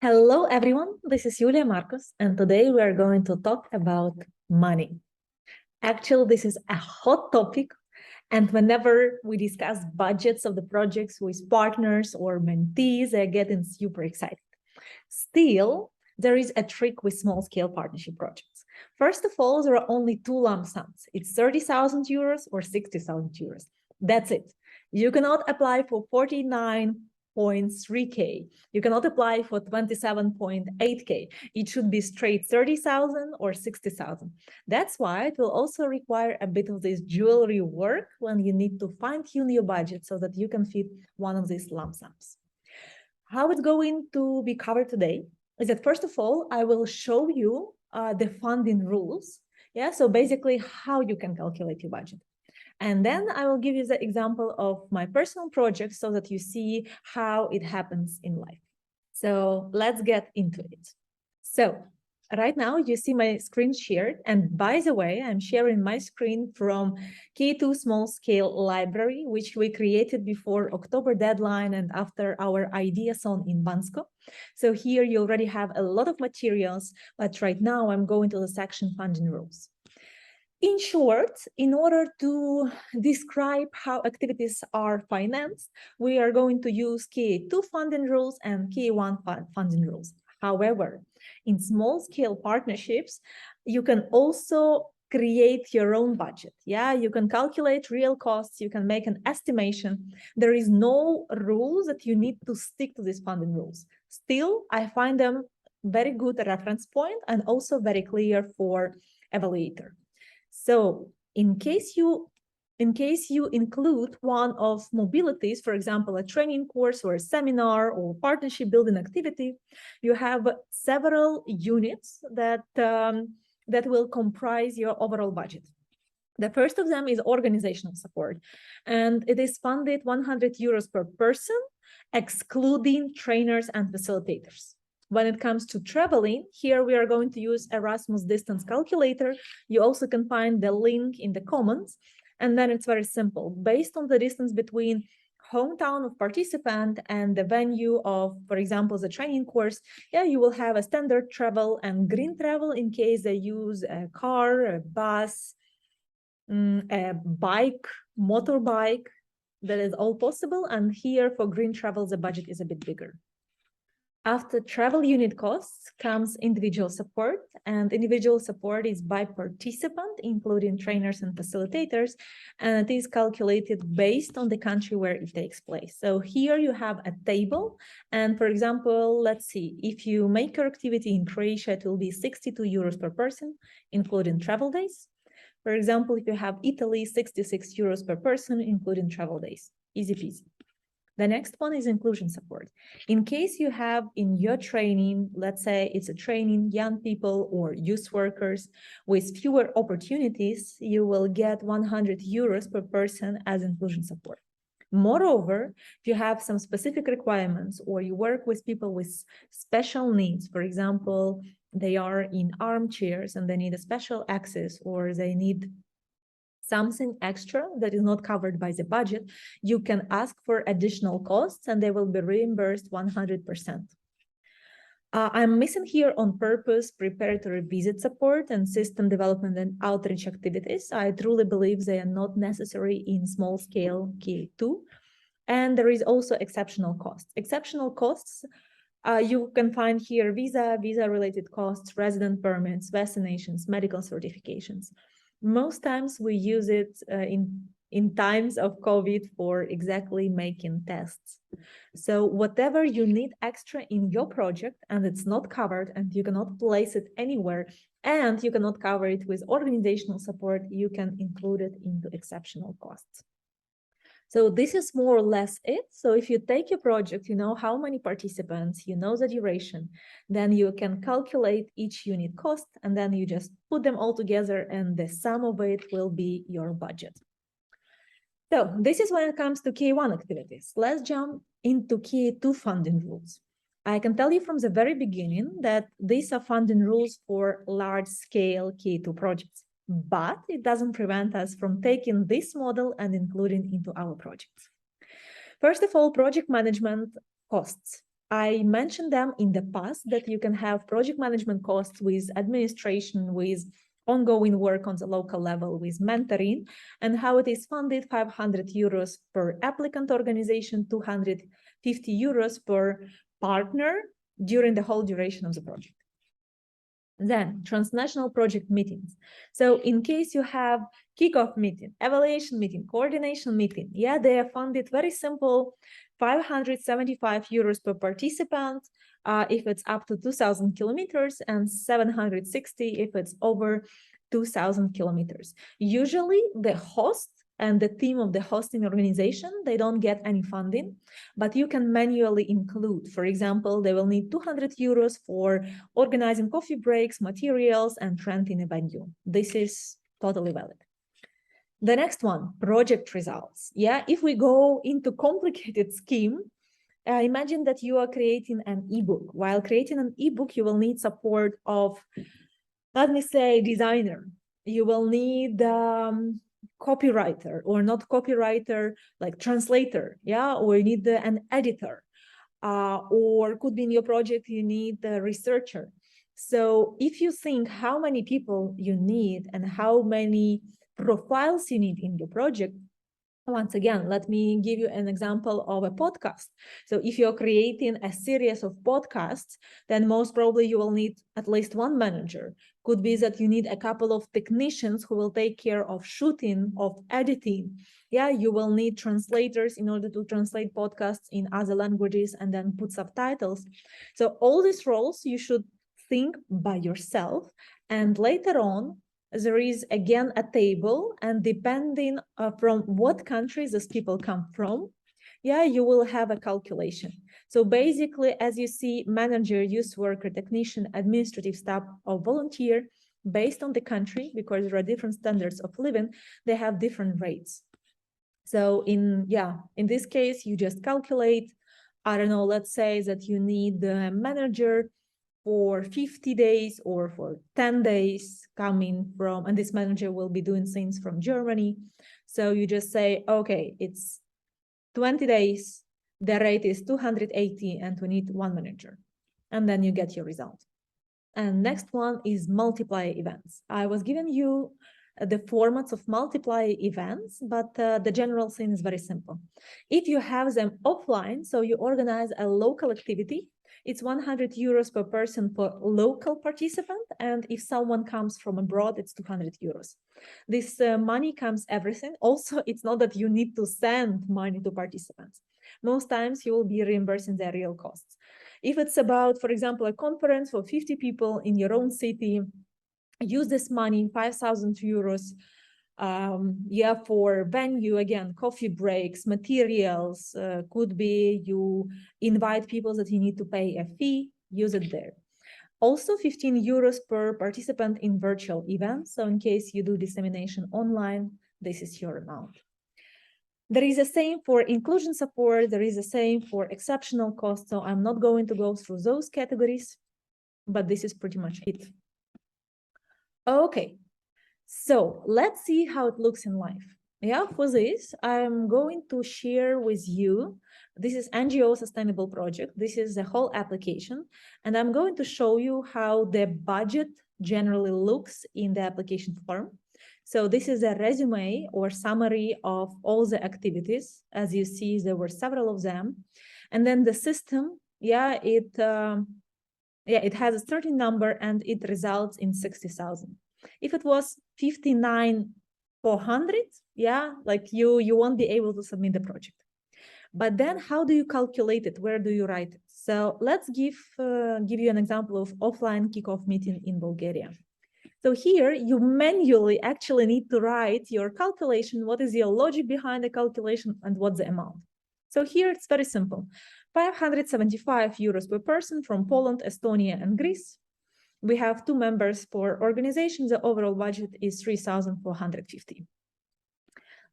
Hello, everyone. This is Julia Marcos, and today we are going to talk about money. Actually, this is a hot topic, and whenever we discuss budgets of the projects with partners or mentees, I get super excited. Still, there is a trick with small-scale partnership projects. First of all, there are only two lump sums. It's 30,000 euros or 60,000 euros. That's it. You cannot apply for 49.3K. You cannot apply for 27.8K. It should be straight 30,000 or 60,000. That's why it will also require a bit of this jewelry work when you need to fine-tune your budget so that you can fit one of these lump sums. How it's going to be covered today is that, first of all, I will show you the funding rules. Yeah, so basically how you can calculate your budget. And then I will give you the example of my personal project so that you see how it happens in life. So let's get into it. So right now you see my screen shared. And by the way, I'm sharing my screen from KA2 Small-scale Library, which we created before October deadline and after our ideathon in Bansko. So here you already have a lot of materials, but right now I'm going to the section funding rules. In short, in order to describe how activities are financed, we are going to use KA2 funding rules and KA1 funding rules. However, in small-scale partnerships, you can also create your own budget. Yeah, you can calculate real costs, you can make an estimation. There is no rules that you need to stick to these funding rules. Still, I find them very good reference point and also very clear for evaluator. So in case you include one of mobilities, for example, a training course or a seminar or partnership building activity, you have several units that will comprise your overall budget. The first of them is organizational support, and it is funded 100 euros per person, excluding trainers and facilitators. When it comes to traveling, here we are going to use Erasmus distance calculator. You also can find the link in the comments. And then it's very simple. Based on the distance between hometown of participant and the venue of, for example, the training course, yeah, you will have a standard travel and green travel in case they use a car, a bus, a bike, motorbike. That is all possible. And here for green travel, the budget is a bit bigger. After travel unit costs comes individual support, and individual support is by participant, including trainers and facilitators, and it is calculated based on the country where it takes place. So here you have a table, and for example, let's see, if you make your activity in Croatia, it will be 62 euros per person, including travel days. For example, if you have Italy, 66 euros per person, including travel days. Easy peasy. The next one is inclusion support. In case you have in your training, let's say it's a training young people or youth workers with fewer opportunities, you will get 100 euros per person as inclusion support. Moreover, if you have some specific requirements or you work with people with special needs, for example, they are in armchairs and they need a special access or they need something extra that is not covered by the budget, you can ask for additional costs and they will be reimbursed 100%. I'm missing here on purpose preparatory visit support and system development and outreach activities. I truly believe they are not necessary in small scale KA2. And there is also exceptional costs. Exceptional costs, you can find here visa-related costs, resident permits, vaccinations, medical certifications. Most times we use it in times of COVID for exactly making tests. So whatever you need extra in your project and it's not covered and you cannot place it anywhere and you cannot cover it with organizational support, you can include it into exceptional costs. So this is more or less it. So if you take your project, you know how many participants, you know the duration, then you can calculate each unit cost and then you just put them all together and the sum of it will be your budget. So this is when it comes to KA1 activities. Let's jump into KA2 funding rules. I can tell you from the very beginning that these are funding rules for large-scale KA2 projects. But it doesn't prevent us from taking this model and including into our projects. First of all, project management costs. I mentioned them in the past that you can have project management costs with administration, with ongoing work on the local level, with mentoring, and how it is funded: 500 euros per applicant organization, 250 euros per partner during the whole duration of the project. Then transnational project meetings. So in case you have kickoff meeting, evaluation meeting, coordination meeting, yeah, they are funded very simple, 575 euros per participant if it's up to 2,000 kilometers, and 760 if it's over 2,000 kilometers. Usually the host and the team of the hosting organization, they don't get any funding, but you can manually include. For example, they will need 200 euros for organizing coffee breaks, materials, and renting a venue. This is totally valid. The next one, project results. Yeah, if we go into complicated scheme, imagine that you are creating an ebook. While creating an ebook, you will need support of, let me say, designer. You will need copywriter, or not copywriter, like translator, yeah, or you need an editor, or could be in your project you need a researcher. So if you think how many people you need and how many profiles you need in your project, once again, let me give you an example of a podcast. So if you're creating a series of podcasts, then most probably you will need at least one manager. Could be that you need a couple of technicians who will take care of shooting, of editing. Yeah, you will need translators in order to translate podcasts in other languages and then put subtitles. So all these roles you should think by yourself, and later on, there is again a table, and depending from what countries these people come from, yeah, you will have a calculation. So basically, as you see, manager, youth worker, technician, administrative staff, or volunteer, based on the country, because there are different standards of living, they have different rates. So in this case, you just calculate, I don't know, let's say that you need the manager for 50 days or for 10 days coming from, and this manager will be doing things from Germany. So you just say, okay, it's 20 days, the rate is 280, and we need one manager. And then you get your result. And next one is multiplier events. I was giving you the formats of multiplier events, but the general thing is very simple. If you have them offline, so you organize a local activity, it's 100 euros per person per local participant. And if someone comes from abroad, it's 200 euros. This money comes everything. Also, it's not that you need to send money to participants. Most times you will be reimbursing their real costs. If it's about, for example, a conference for 50 people in your own city, use this money, 5,000 euros, for venue, again, coffee breaks, materials, could be you invite people that you need to pay a fee, use it there. Also 15 euros per participant in virtual events. So in case you do dissemination online, this is your amount. There is the same for inclusion support. There is the same for exceptional costs. So I'm not going to go through those categories, but this is pretty much it. Okay, so let's see how it looks in life. Yeah, for this, I'm going to share with you, this is NGO Sustainable Project. This is the whole application. And I'm going to show you how the budget generally looks in the application form. So this is a resume or summary of all the activities. As you see, there were several of them. And then the system, it has a certain number and it results in 60,000. If it was 59,400, like you won't be able to submit the project. But then how do you calculate it? Where do you write it? So let's give you an example of offline kickoff meeting in Bulgaria. So here you manually actually need to write your calculation. What is your logic behind the calculation and what's the amount? So here it's very simple. 575 euros per person from Poland, Estonia, and Greece. We have 2 members per organization. The overall budget is 3,450.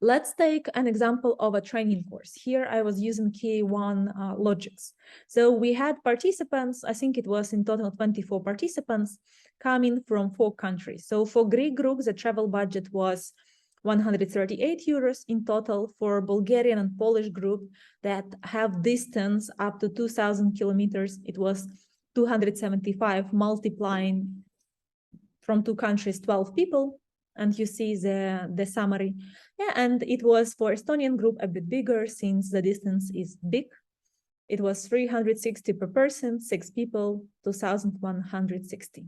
Let's take an example of a training course. Here I was using KA2 logics. So we had participants, I think it was in total 24 participants coming from 4 countries. So for Greek group, the travel budget was 138 euros in total for Bulgarian and Polish group that have distance up to 2,000 kilometers. It was 275 multiplying from two countries, 12 people. And you see the summary. Yeah, and it was for Estonian group a bit bigger since the distance is big. It was 360 per person, 6 people, 2,160.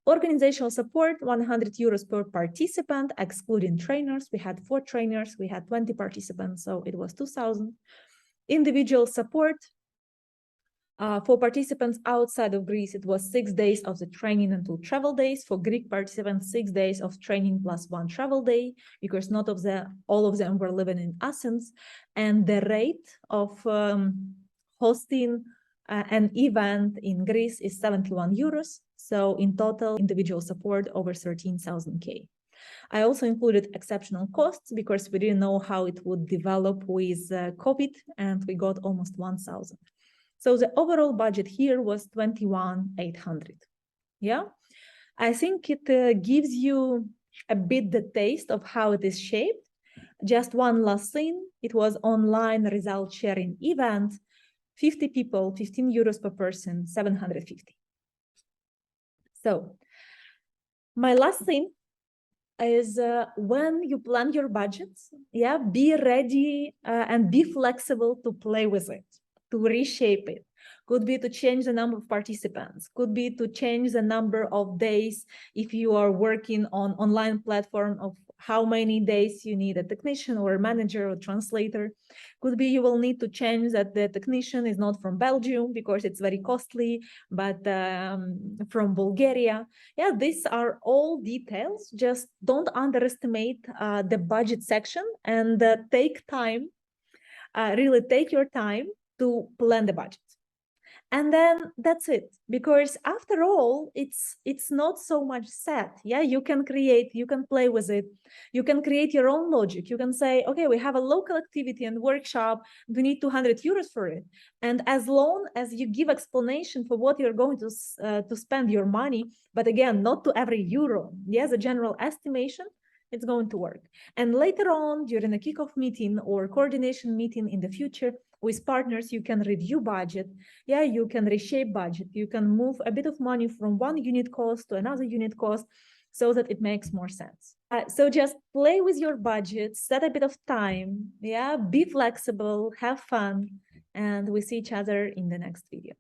Organizational support, 100 euros per participant, excluding trainers. We had 4 trainers, we had 20 participants, so it was 2,000. Individual support, for participants outside of Greece, it was 6 days of the training and 2 travel days. For Greek participants, 6 days of training plus 1 travel day, because not all of them were living in Athens. And the rate of hosting an event in Greece is 71 euros. So in total, individual support over 13,000 K. I also included exceptional costs because we didn't know how it would develop with COVID, and we got almost 1,000. So the overall budget here was 21,800. Yeah, I think it gives you a bit the taste of how it is shaped. Just one last thing, it was online result sharing event, 50 people, 15 euros per person, 750. So my last thing is when you plan your budgets, yeah, be ready and be flexible to play with it, to reshape it. Could be to change the number of participants, could be to change the number of days if you are working on online platform, of how many days you need a technician or a manager or translator. Could be you will need to change that the technician is not from Belgium because it's very costly, but from Bulgaria. Yeah, these are all details. Just don't underestimate the budget section, and take time, really take your time to plan the budget. And then that's it, because after all, it's not so much set. Yeah, you can create, you can play with it, you can create your own logic. You can say, okay, we have a local activity and workshop, we need 200 euros for it. And as long as you give explanation for what you're going to spend your money, but again, not to every euro, yes, a general estimation, it's going to work. And later on, during a kickoff meeting or coordination meeting in the future, with partners, you can review budget. Yeah, you can reshape budget. You can move a bit of money from one unit cost to another unit cost so that it makes more sense. So just play with your budget, set a bit of time. Yeah, be flexible, have fun, and we see each other in the next video.